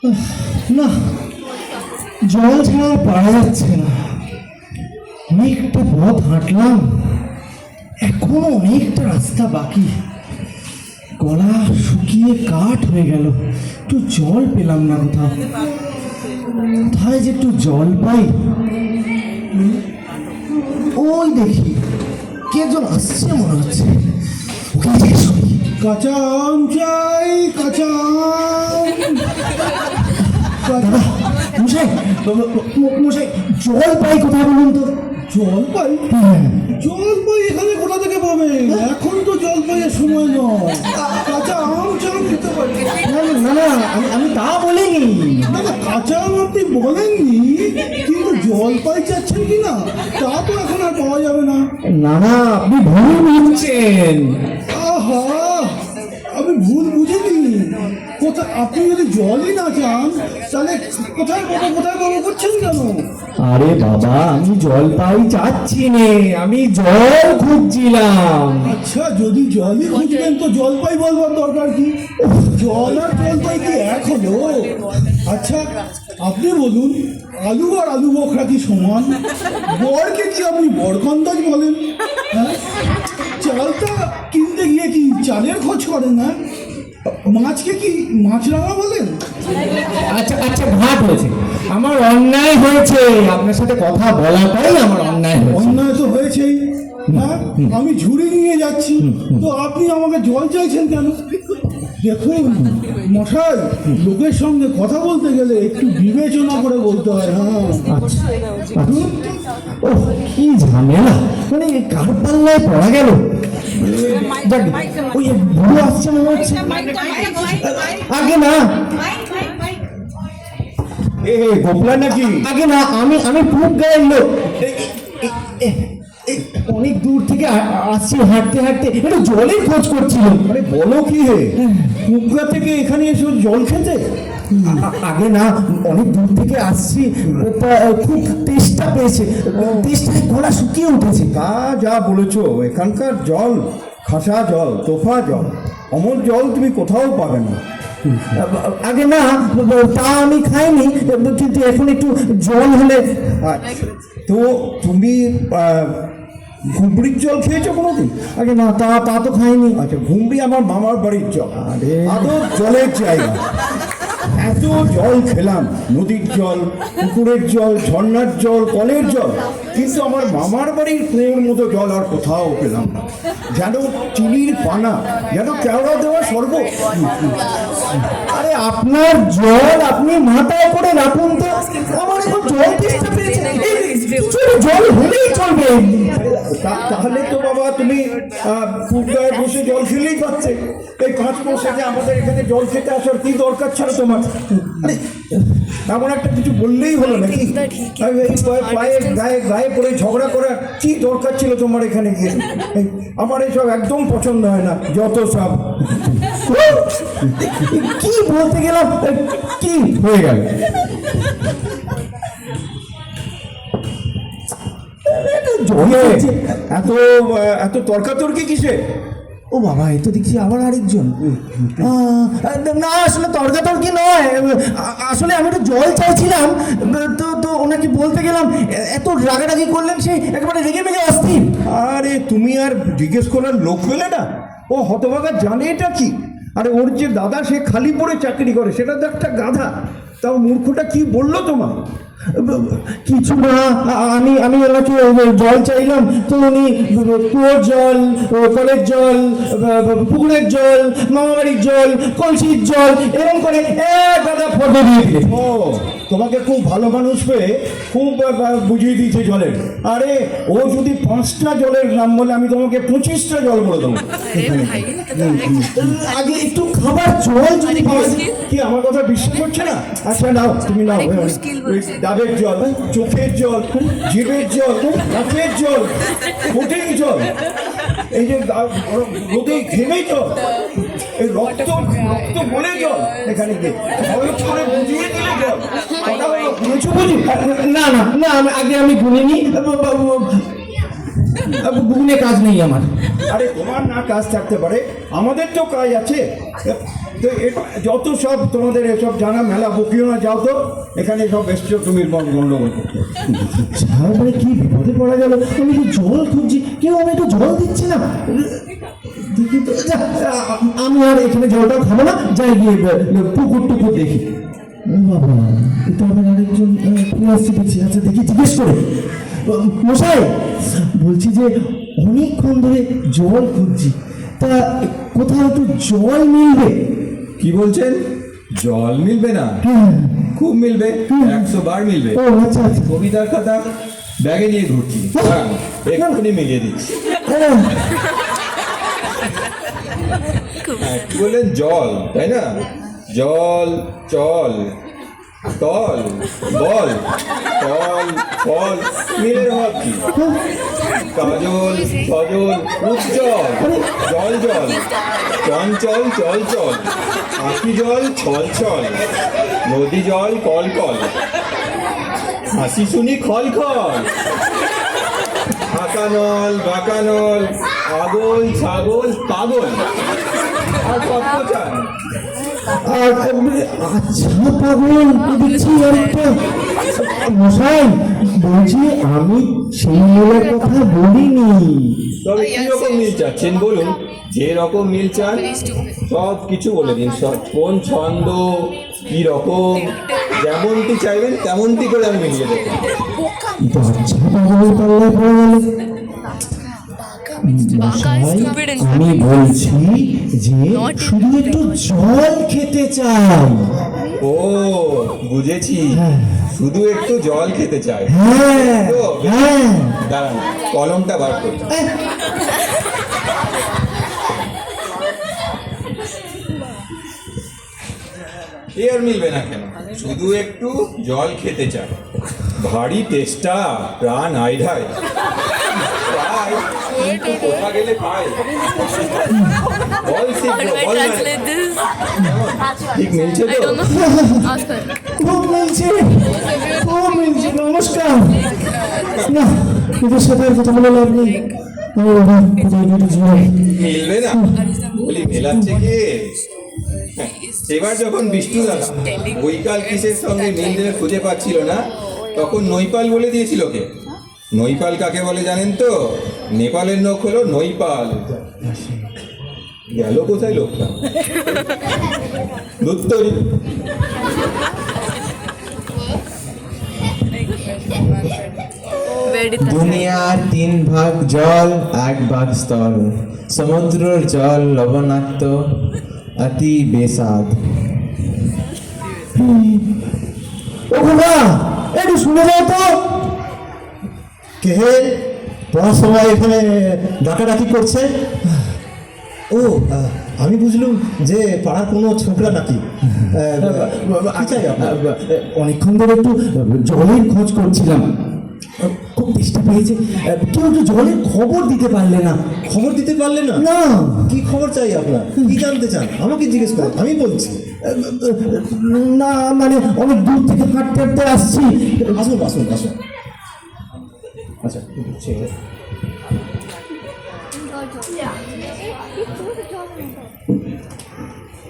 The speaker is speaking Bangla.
না, জল ছাড়া পারা যাচ্ছে না। অনেকটা পথ হাঁটলাম, এখনো অনেকটা রাস্তা বাকি। গলা শুকিয়ে কাঠ হয়ে গেল, একটু জল পেলাম না কোথাও। কোথায় যে একটু জল পাই। ওই দেখি কে একজন আসছে মনে হচ্ছে। কাঁচা আম চাই, কাঁচা আম। দাদা, মশাই মশাই, জল পাই কোথায় বলুন তো? জল পাই? হ্যাঁ, জল পাই এখানে কোথা থেকে পাবে? এখন তো জল পাইয়ের সময় নয়। কাঁচা আম চাই খেতে পারি। না না না, আমি তা বলিনি। না না, কাঁচা আম আপনি বলেননি, কিন্তু জল পাই চাচ্ছেন কি না তা তো এখন আর পাওয়া যাবে না। না না, আপনি ভুল বুঝছেন। আহা, আমি ভুল বুঝিনি। কোথায় আপনি যদি জলই না চান তাহলে কোথায় পাবো করছেন কেন? আরে বাবা, আমি জল পাই চাচ্ছি নে, আমি জল খুঁজছিলাম। আচ্ছা, যদি জলই খুঁজবেন তো জলপাই বলবার দরকার কি? জল আর জলপাই কি এক হলো? আচ্ছা, আপনি বলুন, আলু আর আলু বখরা কি সমান? বরকে কি আপনি বরকন্দাজ বলেন? হ্যাঁ, চালটা কিনতে গিয়ে কি চালের খোঁজ করেন? না, মাছকে কি মাছরাঙা বলেন? আচ্ছা আচ্ছা, ভাট হয়েছে, আমার অন্যায় হয়েছে, আপনার সাথে কথা বলাটাই আমার অন্যায় হয়েছে। অন্যায় তো হয়েছেই। হ্যাঁ, আমি ঝুড়ি নিয়ে যাচ্ছি, তো আপনি আমাকে জল চাইছেন কেন? দেখুন মশাই, লোকের সঙ্গে কথা বলতে গেলে একটু বিবেচনা করে বলতে হয়। হ্যাঁ, আচ্ছা, ও কি ঝামেলা, মানে কার পাল্লায় পড়া গেল। যাক, ওই বুড়ো আসছে মনে হচ্ছে। আগে না, গোপলা নাকি? আগে না, আমি খুব গায়ের লোক। অনেক দূর থেকে আসছি, হাঁটতে হাঁটতে একটু জলের খোঁজ করছিলাম। আরে বলো কি হে, কুবরা থেকে এখানে এসে জল খেতে? আগে না, অনেক দূর থেকে আসছি, খুব তেষ্টা পেয়েছে, তেষ্টায় গলা শুকিয়ে উঠেছে। তা যা বলেছ, এখানকার জল খাসা জল, তোফা জল, অমর জল তুমি কোথাও পাবে না। আগে না, তা আমি খাইনি, কিন্তু এখন একটু জল হলে। আচ্ছা, তো তুমি ঘুমড়ির জল খেয়েছো কোনোদিন? আগে না, তা তো খাইনি। আচ্ছা, ঘুমড়ি আমার মামার বাড়ির জল, আদৌ জলের জায়গা। এত জল খেলাম, নদীর জল, পুকুরের জল, ঝর্ণার জল, কলের জল, কিন্তু আমার মামার বাড়ির কুয়োর মতো জল আর কোথাও পেলাম না। যেন চিনির পানা, যেন কেওড়া দেওয়া স্বর্গ। আরে আপনার জল আপনি মাথায় করে রাখুন তো, আমার এখন জল তেষ্টা পেয়েছে, কিছুটা জল হলেই চলবে। তাহলে তো বাবা তুমি পুকুরে বসে জল খেলেই পাচ্ছে। এই 5 মাসে যে আমাদের এখানে জল খেতে আসার কি দরকার ছিল তোমার? এমন একটা কিছু বললেই হলো নাকি? পায়ে গায়ে পড়ে ঝগড়া করার কি দরকার ছিল তোমার এখানে গিয়ে? আমার এসব একদম পছন্দ হয় না, যত সব। কি বলতে গেলাম, কি হয়ে গেল? এত এত তর্কাতর্কি কিসে? ও বাবা, এ তো দেখছি আবার আরেকজন। না, আসলে তর্কাতর্কি নয়, আসলে আমি একটু জল চাইছিলাম, তো ওনাকে বলতে গেলাম, এত রাগারাগি করলেন, সে একেবারে রেগে মেগে অস্থির। আরে তুমি আর জিজ্ঞেস করার লোক পেলে না? ও হতভাগা জানে এটা কি? আরে ওর যে দাদা, সে খালি পড়ে চাকরি করে, সেটা তো একটা গাধা। তাও মূর্খটা কি বললো তোমার? কিছু না, আমি ওনাকে জল চাইলাম, তো উনি কুয়োর জল, কলের জল, পুকুরের জল, মামাবাড়ির জল, কলসির জল, এরকম করে এক গাদা ফটো দিয়ে দিলেন। ও, তোমাকে খুব ভালো মানুষ পেয়ে খুব বুঝিয়ে দিয়েছে জলের। আরে ও যদি 5টা জলের নাম বলে, আমি তোমাকে 25টা জল বলে দেবো। আগে একটু খাবার জল যদি পাওয়া যায়। কি আমার কথা বিশ্বাস করছে না? আচ্ছা নাও, তুমি নাও। ডাবের জল, চোখের জল, জিভের জল, নাকের জল, ঠোঁটের জল, এই যে রোদে ঘেমে জল, এই রক্ত বলে জল, এখানে গিয়ে করে বুঝিয়ে দিলে জল। বুঝেছো? বুঝি না না না, আগে আমি গুনিনি, গুনে কাজ নেই আমার। আরে তোমার না কাজ থাকতে পারে, আমাদের তো কাজ আছে। তো যত সব তোমাদের এসব জানা মেলা বকিও না, যাও তো, এখানে সব এসছো তুমি গন্ডগোল করতে। মানে কি বিপদে পড়া গেল, আমি তো জল খুঁজছি, কেউ আমি তো জল দিচ্ছে না। দেখি তো, আমি আর এখানে জলটাও খাবো না, যাই গিয়ে পুকুর টুকুর দেখি। ও বাবা, এটা আমার আরেকজন কে আসছে দেখছি। আচ্ছা দেখি, জিজ্ঞেস করে। মশাই, বলছি যে অনেকক্ষণ ধরে জল খুঁজছি, তা কোথাও একটু জল মিলবে? কি বলছেন? জল মিলবে না? হ্যাঁ। খুব মিলবে, 100 বার মিলবে। ও আচ্ছা আচ্ছা। কবিতার খাতা ব্যাগে নিয়ে ঘুরছি, দাঁড়ান, এক্ষুনি মিলিয়ে দিচ্ছি। হ্যাঁ। হ্যাঁ, কি বললেন? জল, তাই না? জল, চল, তল, বল, ফল, ফল, মিলের ভাব কি? কাজল, সজল, উজ্জ্বল, জল জল, চঞ্চল, চল চল, আঁকি জল, ছল ছল, নদী জল, কল কল, হাসি শুনি খল খল, হাঁকানল, বাঁকানল, আগল, ছাগল, পাগল, আর কত চান? আচ্ছা পাগল, দেখছি আরেকটা। মশাই, বলছি আমি সেই মেলার কথা বলিনি। তবে কি রকম মিল চাচ্ছেন বলুন? যে রকম মিল চান সব কিছু বলে দিন। সব কোন ছন্দ, কি রকম, যেমনটি চাইবেন তেমনটি করে আমি মিলিয়ে দেবো। আচ্ছা পাগল, পাল্লায় পড়ে গেল। মশাই, আমি বলছি যে শুধু একটু জল খেতে চাই। ও বুঝেছি, হ্যাঁ। শুধু একটু জল খেতে চাই। হ্যাঁ হ্যাঁ। দাঁড়ান, কলমটা বার করছি। এ আর মিলবে না কেন? শুধু একটু জল খেতে চাই, ভারী তেষ্টা, প্রাণ আইঢাই, প্রায় কিন্তু কোথা গেলে পাই। বল শীঘ্র, বল না। ঠিক মিলছে তো? খুব মিলছে, খুব মিলছে। নমস্কার। না, এদের সাথে আর কথা বলে লাভ নেই। কোথায় দুটো জল। মিলবে না? বলি মেলাচ্ছে কে? এবার যখন বিষ্ণু দাদা বৈকাল কিসের সঙ্গে মিল দেবে খুঁজে পাচ্ছিল না, তখন নৈপাল বলে দিয়েছিল কে? নৈপাল কাকে বলে জানেন তো? নেপালের নখ হলো নৈপাল। গেল কোথায় লোকটা? দুত্তরি। দুনিয়ার 3 ভাগ জল, 1 ভাগ স্থল। সমুদ্রের জল লবণাক্ত, অতি বেস্বাদ। ও খোকা, একটু শুনে যাও তো। কে পড়ার সময় এখানে ডাকাডাকি করছে? ও, আমি বুঝলুম যে পাড়ার কোনো ছোকরা নাকি। কি চাই আপনার? অনেকক্ষণ ধরে একটু জলের খোঁজ করছিলাম, খুব তেষ্টা পেয়েছে। কেউ একটু জলের খবর দিতে পারলে না? খবর দিতে পারলে না? না। কি খবর চাই আপনার? কি জানতে চান? আমাকে জিজ্ঞেস করেন, আমি বলছি। না মানে অনেক দূর থেকে হাঁটতে হাঁটতে আসছি। আসুন আসুন আসুন। আচ্ছা,